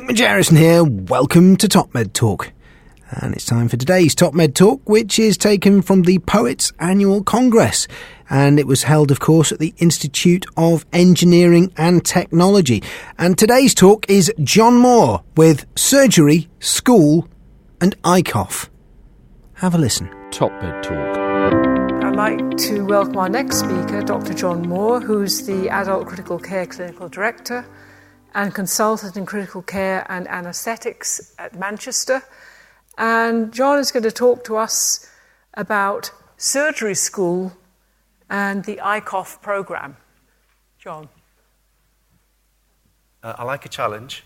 Nick Majerison here, welcome to Top Med Talk. And it's time for today's Top Med Talk, which is taken from the POETTS Annual Congress. And it was held, of course, at the Institute of Engineering and Technology. And today's talk is John Moore with Surgery, School and ICOF. Have a listen. Top Med Talk. I'd like to welcome our next speaker, Dr. John Moore, who's the Adult Critical Care Clinical Director and Consultant in Critical Care and Anaesthetics at Manchester. And John is going to talk to us about surgery school and the ICOF programme. John. I like a challenge,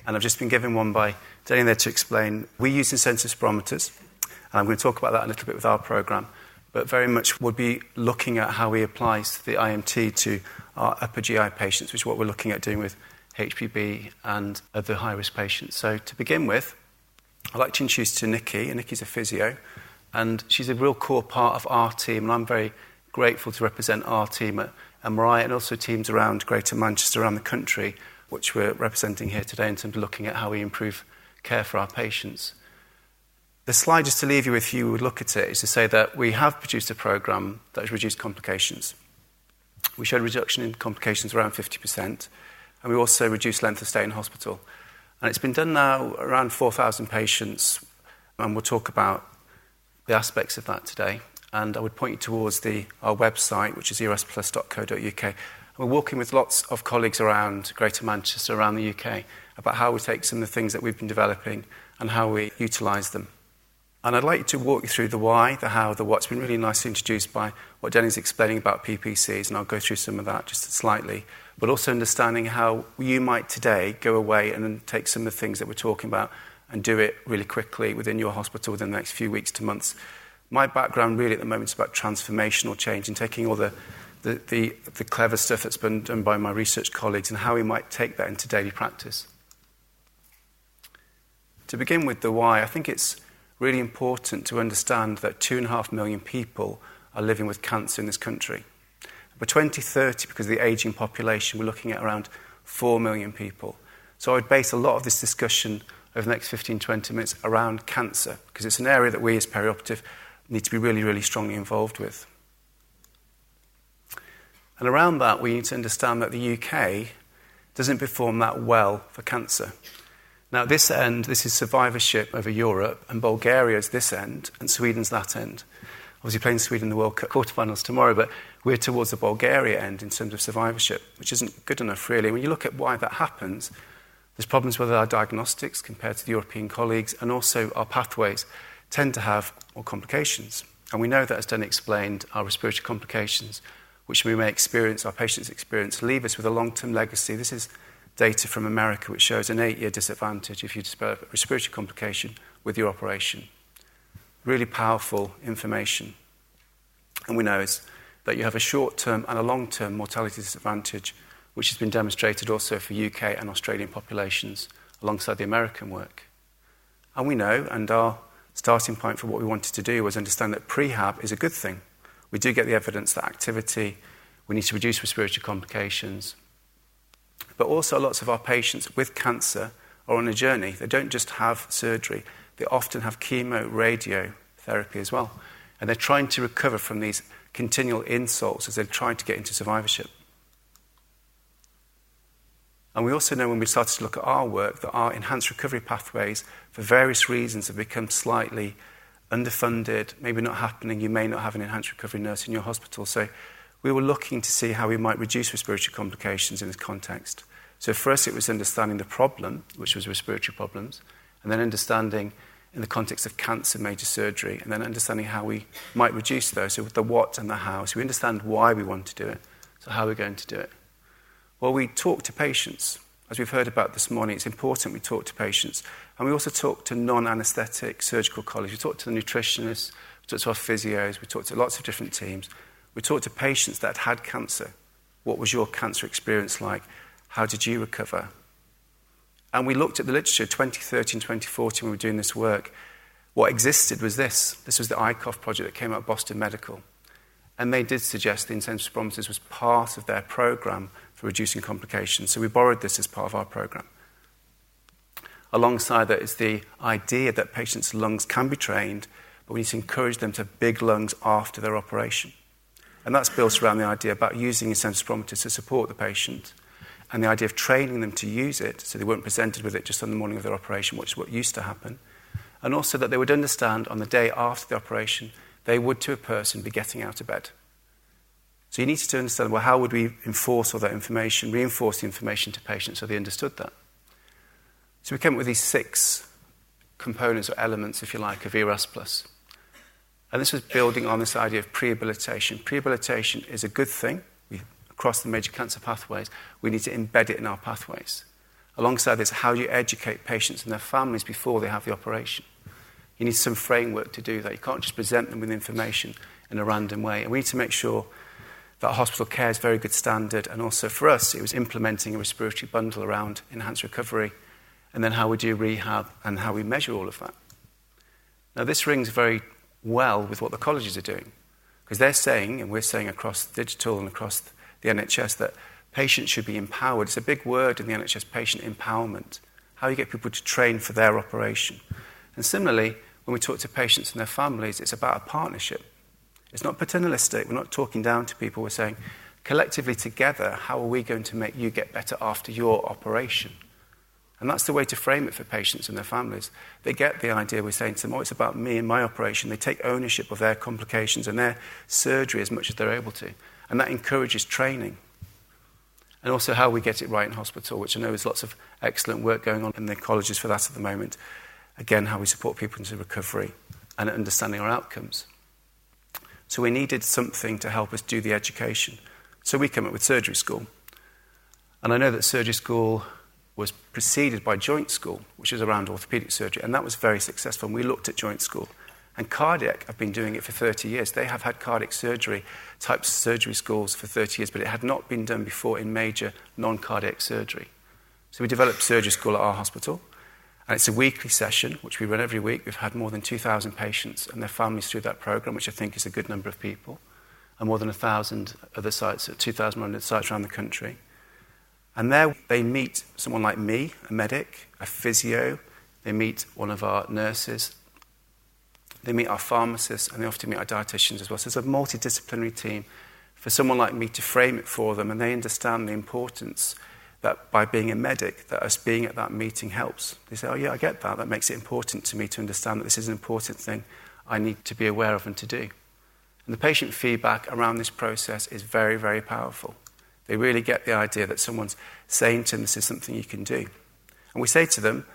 and I've just been given one by Danny there to explain. We use incentive spirometers, and I'm going to talk about that a little bit with our programme, but very much would be looking at how we apply the IMT to our upper GI patients, which is what we're looking at doing with HPB and other high-risk patients. So to begin with, I'd like to introduce to Nikki, and Nikki's a physio, and she's a real core part of our team, and I'm very grateful to represent our team at MRI and also teams around Greater Manchester, around the country, which we're representing here today in terms of looking at how we improve care for our patients. The slide, just to leave you with, if you would look at it, is to say that we have produced a programme that has reduced complications. We showed a reduction in complications around 50%, and we also reduced length of stay in hospital. And it's been done now around 4,000 patients, and we'll talk about the aspects of that today. And I would point you towards our website, which is ersplus.co.uk. And we're working with lots of colleagues around Greater Manchester, around the UK, about how we take some of the things that we've been developing and how we utilise them. And I'd like to walk you through the why, the how, the what. It's been really nicely introduced by what Denny's explaining about PPCs, and I'll go through some of that just slightly, but also understanding how you might today go away and then take some of the things that we're talking about and do it really quickly within your hospital within the next few weeks to months. My background really at the moment is about transformational change and taking all the clever stuff that's been done by my research colleagues and how we might take that into daily practice. To begin with the why, I think it's really important to understand that 2.5 million people are living with cancer in this country. By 2030, because of the ageing population, we're looking at around 4 million people. So I would base a lot of this discussion over the next 15, 20 minutes around cancer, because it's an area that we as perioperative need to be really, really strongly involved with. And around that, we need to understand that the UK doesn't perform that well for cancer. Now, at this end, this is survivorship over Europe, and Bulgaria's this end, and Sweden's that end. Obviously playing Sweden in the World Cup quarterfinals tomorrow, but we're towards the Bulgaria end in terms of survivorship, which isn't good enough, really. When you look at why that happens, there's problems with our diagnostics compared to the European colleagues, and also our pathways tend to have more complications. And we know that, as Danny explained, our respiratory complications, which we may experience, our patients experience, leave us with a long-term legacy. This is data from America, which shows an 8-year disadvantage if you develop a respiratory complication with your operation. Really powerful information. And we know is that you have a short-term and a long-term mortality disadvantage, which has been demonstrated also for UK and Australian populations alongside the American work. And we know, and our starting point for what we wanted to do was understand that prehab is a good thing. We do get the evidence that activity, we need to reduce respiratory complications. But also lots of our patients with cancer are on a journey. They don't just have surgery. They often have chemo, radiotherapy as well. And they're trying to recover from these continual insults as they're trying to get into survivorship. And we also know when we started to look at our work that our enhanced recovery pathways, for various reasons, have become slightly underfunded, maybe not happening. You may not have an enhanced recovery nurse in your hospital. So we were looking to see how we might reduce respiratory complications in this context. So for us, it was understanding the problem, which was respiratory problems, and then understanding in the context of cancer, major surgery, and then understanding how we might reduce those. So with the what and the how. So we understand why we want to do it. So how are we going to do it? Well, we talk to patients. As we've heard about this morning, it's important we talk to patients. And we also talk to non-anaesthetic surgical colleagues. We talk to the nutritionists, we talk to our physios, we talk to lots of different teams. We talked to patients that had cancer. What was your cancer experience like? How did you recover? And we looked at the literature, 2013, 2014, when we were doing this work. What existed was this. This was the ICOF project that came out of Boston Medical. And they did suggest the incentive spirometers was part of their program for reducing complications. So we borrowed this as part of our program. Alongside that is the idea that patients' lungs can be trained, but we need to encourage them to have big lungs after their operation. And that's built around the idea about using a sense spirometer to support the patient, and the idea of training them to use it so they weren't presented with it just on the morning of their operation, which is what used to happen. And also that they would understand on the day after the operation, they would to a person be getting out of bed. So you need to understand, well, how would we enforce all that information, reinforce the information to patients so they understood that? So we came up with these 6 components or elements, if you like, of ERAS+. And this was building on this idea of prehabilitation. Prehabilitation is a good thing. Across the major cancer pathways, we need to embed it in our pathways. Alongside this, how do you educate patients and their families before they have the operation? You need some framework to do that. You can't just present them with information in a random way. And we need to make sure that hospital care is very good standard. And also for us, it was implementing a respiratory bundle around enhanced recovery, and then how we do rehab and how we measure all of that. Now, this rings very well with what the colleges are doing, because they're saying, and we're saying across digital and across the NHS, that patients should be empowered. It's a big word in the NHS, patient empowerment. How you get people to train for their operation. And similarly, when we talk to patients and their families, it's about a partnership. It's not paternalistic. We're not talking down to people. We're saying, collectively together, how are we going to make you get better after your operation? And that's the way to frame it for patients and their families. They get the idea. We're saying to them, oh, it's about me and my operation. They take ownership of their complications and their surgery as much as they're able to. And that encourages training. And also how we get it right in hospital, which I know there's lots of excellent work going on in the colleges for that at the moment. Again, how we support people into recovery and understanding our outcomes. So we needed something to help us do the education. So we came up with surgery school. And I know that surgery school was preceded by joint school, which is around orthopaedic surgery, and that was very successful. And we looked at joint school. And cardiac have been doing it for 30 years. They have had cardiac surgery types of surgery schools for 30 years, but it had not been done before in major non-cardiac surgery. So we developed surgery school at our hospital, and it's a weekly session, which we run every week. We've had more than 2,000 patients and their families through that program, which I think is a good number of people, and more than 1,000 other sites, 2,100 sites around the country. And there they meet someone like me, a medic, a physio, they meet one of our nurses, they meet our pharmacists, and they often meet our dietitians as well. So it's a multidisciplinary team for someone like me to frame it for them, and they understand the importance that by being a medic, that us being at that meeting helps. They say, oh yeah, I get that. That makes it important to me to understand that this is an important thing I need to be aware of and to do. And the patient feedback around this process is very, very powerful. They really get the idea that someone's saying to them, this is something you can do. And we say to them,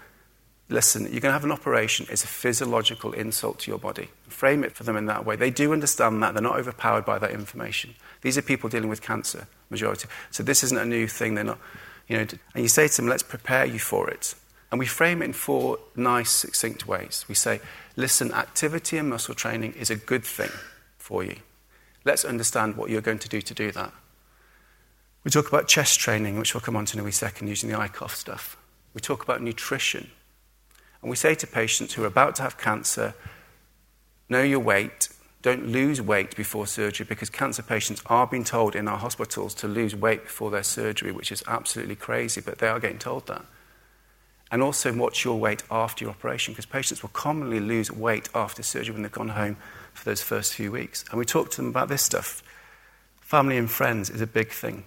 listen, you're going to have an operation. It's a physiological insult to your body. Frame it for them in that way. They do understand that. They're not overpowered by that information. These are people dealing with cancer, majority. So this isn't a new thing. They're not, and you say to them, let's prepare you for it. And we frame it in 4 nice, succinct ways. We say, listen, activity and muscle training is a good thing for you. Let's understand what you're going to do that. We talk about chest training, which we'll come on to in a wee second, using the ICOF stuff. We talk about nutrition. And we say to patients who are about to have cancer, know your weight, don't lose weight before surgery, because cancer patients are being told in our hospitals to lose weight before their surgery, which is absolutely crazy, but they are getting told that. And also watch your weight after your operation, because patients will commonly lose weight after surgery when they've gone home for those first few weeks. And we talk to them about this stuff. Family and friends is a big thing.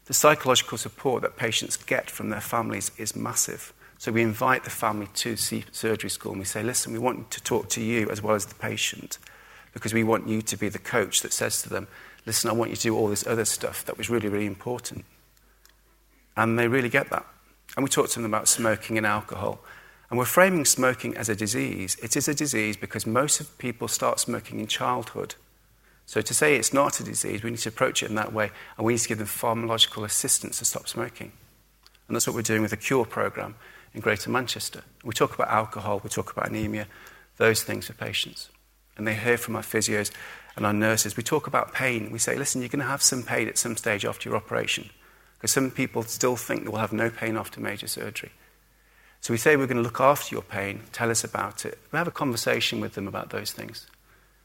The psychological support that patients get from their families is massive. So we invite the family to see surgery school, and we say, listen, we want to talk to you as well as the patient, because we want you to be the coach that says to them, listen, I want you to do all this other stuff that was really, really important. And they really get that. And we talk to them about smoking and alcohol. And we're framing smoking as a disease. It is a disease because most of people start smoking in childhood. So to say it's not a disease, we need to approach it in that way, and we need to give them pharmacological assistance to stop smoking. And that's what we're doing with the CURE programme in Greater Manchester. We talk about alcohol, we talk about anaemia, those things for patients. And they hear from our physios and our nurses. We talk about pain. We say, listen, you're going to have some pain at some stage after your operation, because some people still think they will have no pain after major surgery. So we say we're going to look after your pain, tell us about it. We have a conversation with them about those things.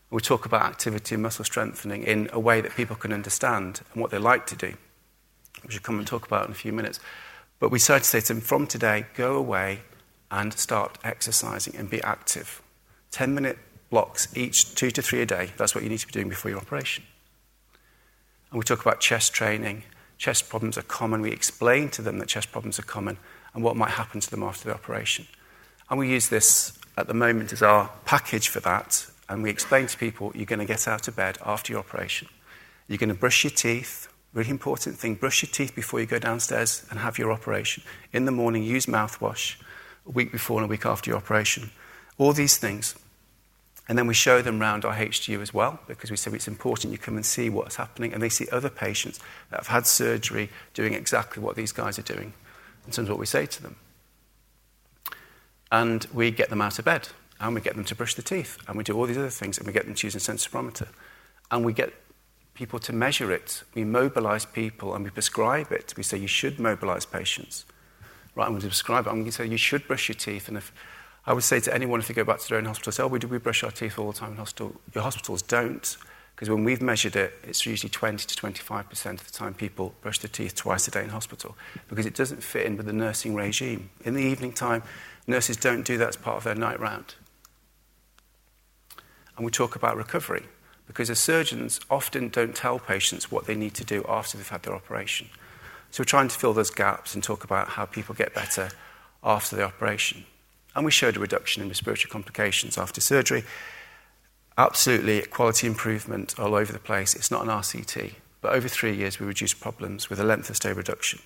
We talk about activity and muscle strengthening in a way that people can understand and what they like to do, which we'll come and talk about in a few minutes. But we decided to say to them, from today, go away and start exercising and be active. 10-minute blocks each, 2 to 3 a day. That's what you need to be doing before your operation. And we talk about chest training. Chest problems are common. We explain to them that chest problems are common and what might happen to them after the operation. And we use this at the moment as our package for that. And we explain to people, you're going to get out of bed after your operation. You're going to brush your teeth. Really important thing, brush your teeth before you go downstairs and have your operation. In the morning, use mouthwash a week before and a week after your operation. All these things. And then we show them around our HDU as well, because we say it's important you come and see what's happening, and they see other patients that have had surgery doing exactly what these guys are doing in terms of what we say to them. And we get them out of bed, and we get them to brush their teeth, and we do all these other things, and we get them to use a sensorymeter. And we get people to measure it. We mobilise people, and we prescribe it. We say you should mobilise patients. Right, and we prescribe it, and we say you should brush your teeth. And if I would say to anyone, if they go back to their own hospital, say, do we brush our teeth all the time in hospital? Your hospitals don't, because when we've measured it, it's usually 20 to 25% of the time people brush their teeth twice a day in hospital, because it doesn't fit in with the nursing regime. In the evening time, nurses don't do that as part of their night round. And we talk about recovery, because the surgeons often don't tell patients what they need to do after they've had their operation. So we're trying to fill those gaps and talk about how people get better after the operation. And we showed a reduction in respiratory complications after surgery. Absolutely quality improvement all over the place. It's not an RCT, but over 3 years we reduced problems with a length of stay reduction.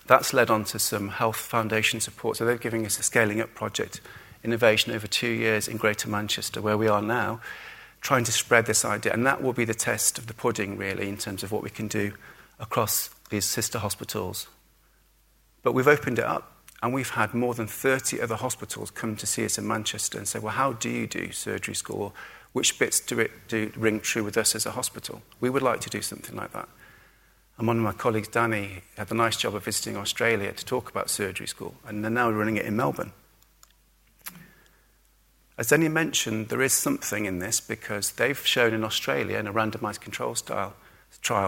That's led on to some health foundation support. So they're giving us a scaling up project, innovation over 2 years in Greater Manchester, where we are now, trying to spread this idea. And that will be the test of the pudding, really, in terms of what we can do across these sister hospitals. But we've opened it up. And we've had more than 30 other hospitals come to see us in Manchester and say, well, how do you do surgery school? Which bits do ring true with us as a hospital? We would like to do something like that. And one of my colleagues, Danny, had the nice job of visiting Australia to talk about surgery school, and they're now running it in Melbourne. As Danny mentioned, there is something in this, because they've shown in Australia, in a randomised control trial,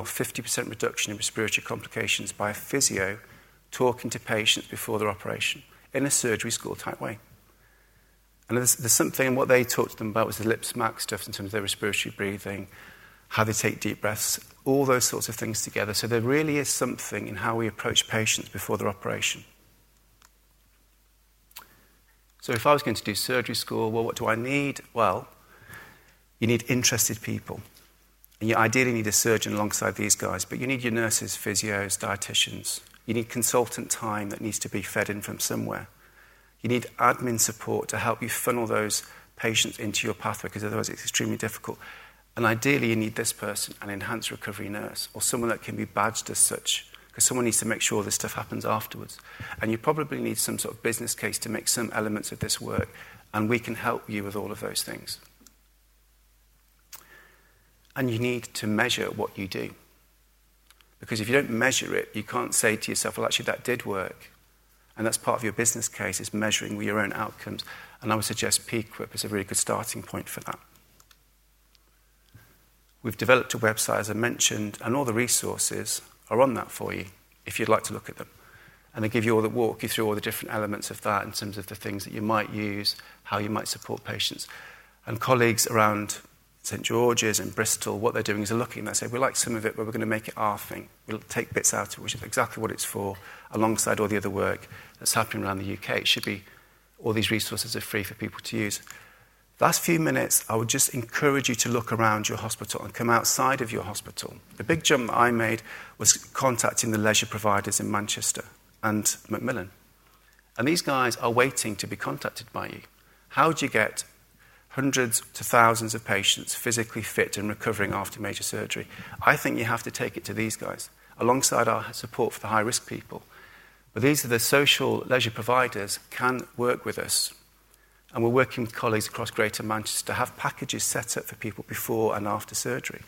50% reduction in respiratory complications by a physio talking to patients before their operation in a surgery school type way. And there's something, and what they talked to them about was the lip smack stuff in terms of their respiratory breathing, how they take deep breaths, all those sorts of things together. So there really is something in how we approach patients before their operation. So if I was going to do surgery school, well, what do I need? Well, you need interested people. And you ideally need a surgeon alongside these guys, but you need your nurses, physios, dietitians. You need consultant time that needs to be fed in from somewhere. You need admin support to help you funnel those patients into your pathway, because otherwise it's extremely difficult. And ideally, you need this person, an enhanced recovery nurse, or someone that can be badged as such, because someone needs to make sure this stuff happens afterwards. And you probably need some sort of business case to make some elements of this work, and we can help you with all of those things. And you need to measure what you do. Because if you don't measure it, you can't say to yourself, well, actually, that did work. And that's part of your business case, is measuring your own outcomes. And I would suggest PQIP is a really good starting point for that. We've developed a website, as I mentioned, and all the resources are on that for you, if you'd like to look at them. And they walk you through all the different elements of that in terms of the things that you might use, how you might support patients. And colleagues around St George's and Bristol, what they're doing is they're looking and they say, we like some of it, but we're going to make it our thing. We'll take bits out of it, which is exactly what it's for, alongside all the other work that's happening around the UK. It should be, all these resources are free for people to use. Last few minutes, I would just encourage you to look around your hospital and come outside of your hospital. The big jump that I made was contacting the leisure providers in Manchester and Macmillan. And these guys are waiting to be contacted by you. How do you get hundreds to thousands of patients physically fit and recovering after major surgery? I think you have to take it to these guys, alongside our support for the high-risk people. But these are the social leisure providers can work with us. And we're working with colleagues across Greater Manchester to have packages set up for people before and after surgery.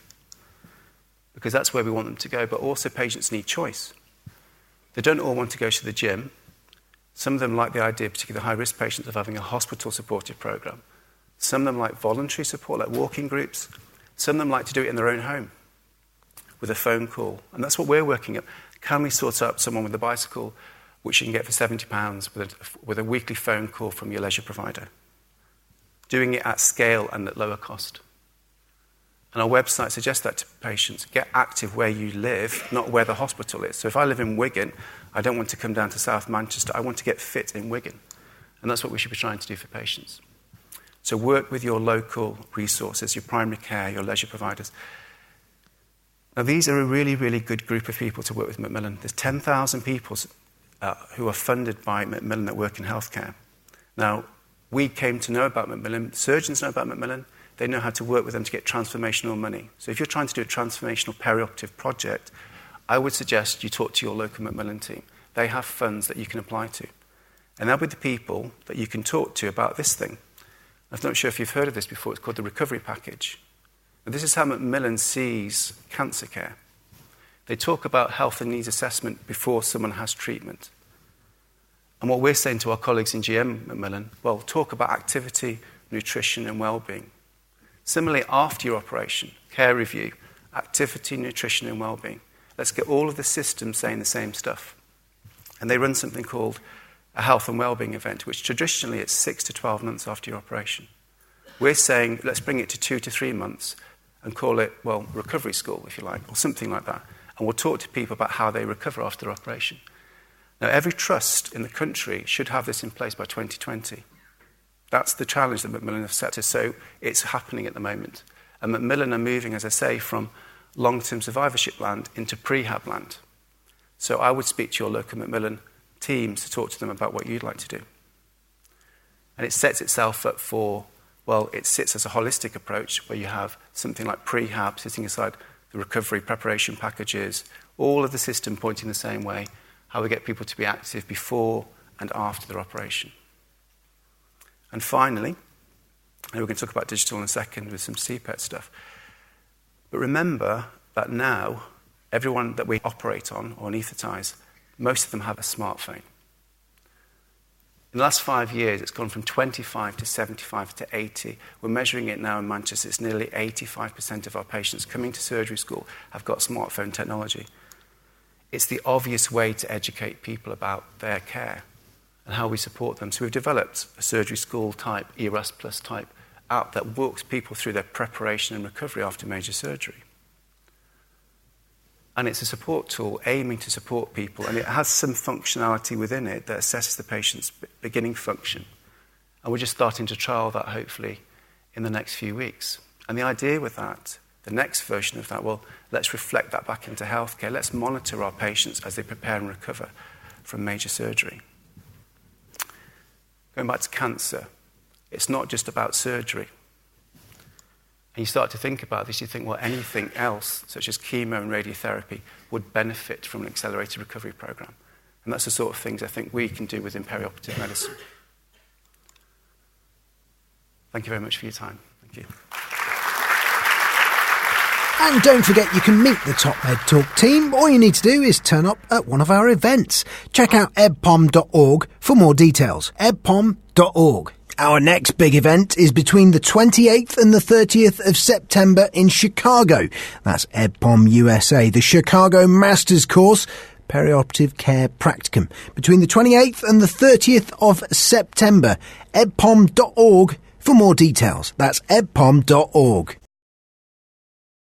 Because that's where we want them to go. But also patients need choice. They don't all want to go to the gym. Some of them like the idea, particularly the high-risk patients, of having a hospital-supported programme. Some of them like voluntary support, like walking groups. Some of them like to do it in their own home with a phone call. And that's what we're working at. Can we sort out someone with a bicycle which you can get for £70 with a weekly phone call from your leisure provider? Doing it at scale and at lower cost. And our website suggests that to patients. Get active where you live, not where the hospital is. So if I live in Wigan, I don't want to come down to South Manchester. I want to get fit in Wigan. And that's what we should be trying to do for patients. So work with your local resources, your primary care, your leisure providers. Now, these are a really, really good group of people to work with Macmillan. There's 10,000 people who are funded by Macmillan that work in healthcare. Now, we came to know about Macmillan. Surgeons know about Macmillan. They know how to work with them to get transformational money. So if you're trying to do a transformational perioperative project, I would suggest you talk to your local Macmillan team. They have funds that you can apply to. And they'll be the people that you can talk to about this thing. I'm not sure if you've heard of this before. It's called the recovery package. And this is how Macmillan sees cancer care. They talk about health and needs assessment before someone has treatment. And what we're saying to our colleagues in GM Macmillan, well, talk about activity, nutrition and well-being. Similarly, after your operation, care review, activity, nutrition and well-being. Let's get all of the systems saying the same stuff. And they run something called a health and well-being event, which traditionally it's 6 to 12 months after your operation. We're saying, let's bring it to 2 to 3 months and call it, well, recovery school, if you like, or something like that. And we'll talk to people about how they recover after their operation. Now, every trust in the country should have this in place by 2020. That's the challenge that Macmillan have set us. So it's happening at the moment. And Macmillan are moving, as I say, from long-term survivorship land into prehab land. So I would speak to your local Macmillan teams to talk to them about what you'd like to do. And it sets itself up for, well, it sits as a holistic approach where you have something like prehab sitting aside the recovery preparation packages, all of the system pointing the same way, how we get people to be active before and after their operation. And finally, and we're going to talk about digital in a second with some CPET stuff, but remember that now everyone that we operate on or anaesthetize, most of them have a smartphone. In the last 5 years, it's gone from 25 to 75 to 80. We're measuring it now in Manchester. It's nearly 85% of our patients coming to surgery school have got smartphone technology. It's the obvious way to educate people about their care and how we support them. So we've developed a surgery school type, ERAS Plus type app that walks people through their preparation and recovery after major surgery. And it's a support tool aiming to support people, and it has some functionality within it that assesses the patient's beginning function. And we're just starting to trial that, hopefully, in the next few weeks. And the idea with that, the next version of that, well, let's reflect that back into healthcare. Let's monitor our patients as they prepare and recover from major surgery. Going back to cancer, it's not just about surgery. And you start to think about this, you think, well, anything else, such as chemo and radiotherapy, would benefit from an accelerated recovery program. And that's the sort of things I think we can do within perioperative medicine. Thank you very much for your time. Thank you. And don't forget, you can meet the Top Med Talk team. All you need to do is turn up at one of our events. Check out ebpom.org for more details. ebpom.org. Our next big event is between the 28th and the 30th of September in Chicago. That's EBPOM USA, the Chicago Masters Course, Perioperative Care Practicum. Between the 28th and the 30th of September, ebpom.org for more details. That's ebpom.org.